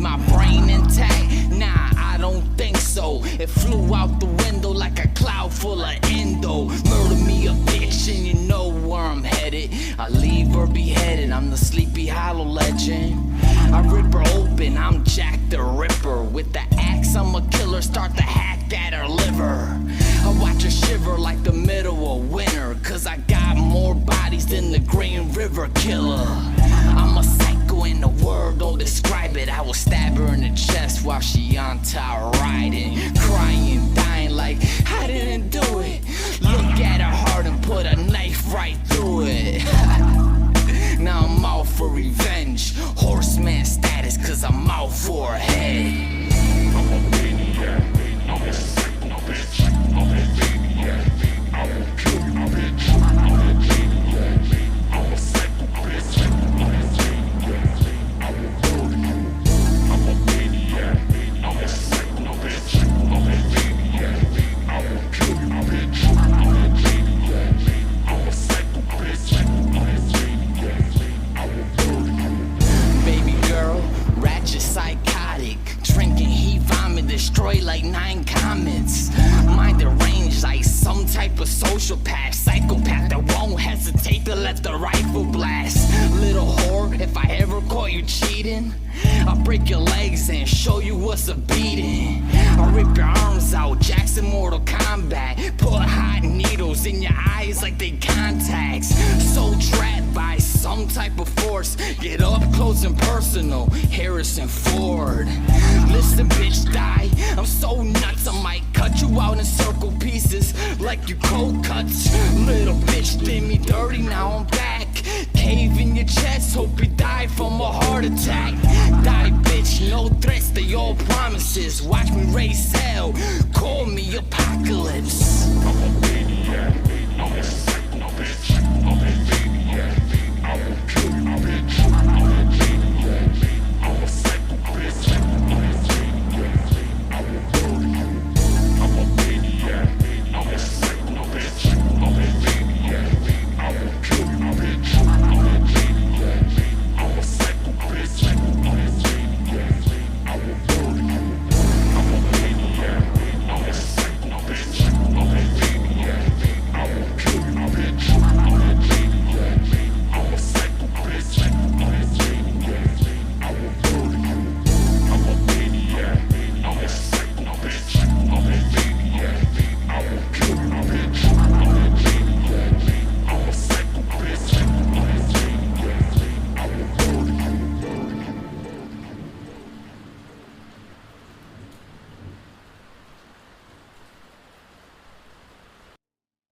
my brain intact? Nah, I don't think so. It flew out the window like a cloud full of endo. Murder me a bitch and you know where I'm headed. I leave her beheaded, I'm the Sleepy Hollow legend. I rip her open, I'm Jack the Ripper. With the axe, I'm a killer, start to hack at her liver. I watch her shiver like the middle of winter, cause I got more bodies than the Green River Killer. I'm a psycho and the word don't describe it. I will stab her in the chest while she on top riding, crying, dying like I didn't do it. Look at her heart and put a knife right through it. Now I'm out for revenge, horseman status, cause I'm out for a head. I'm a maniac, I'm a psycho bitch. I'm a maniac, I will kill you, bitch. I'm a maniac, I'm a psycho bitch. I'm a maniac, I will murder you. I'm a maniac, I'm a psycho bitch. I'm a maniac, I will kill you, bitch. I'm a maniac, I'm a psycho bitch. I'm a maniac, I will murder you. Baby girl, ratchet psychotic, drinking heat vomit, destroy like 9 comets. Mind deranged like some type of sociopath, psychopath that won't hesitate to let the rifle blast. Little whore, if I ever caught you cheating, I'll break your legs and show you what's a beating. I'll rip your arms out, Jackson Mortal Kombat. Put hot needles in your eyes like they contacts. So trapped by some type of force, get up close and personal, Harrison Ford. Listen bitch, die, I'm so nuts I might cut you out in circle pieces like you cold cuts. Little bitch did me dirty, now I'm back. Cave in your chest, hope you die from a heart attack. Die bitch, no threats, they all promises. Watch me raise hell, call me apocalypse. I'm a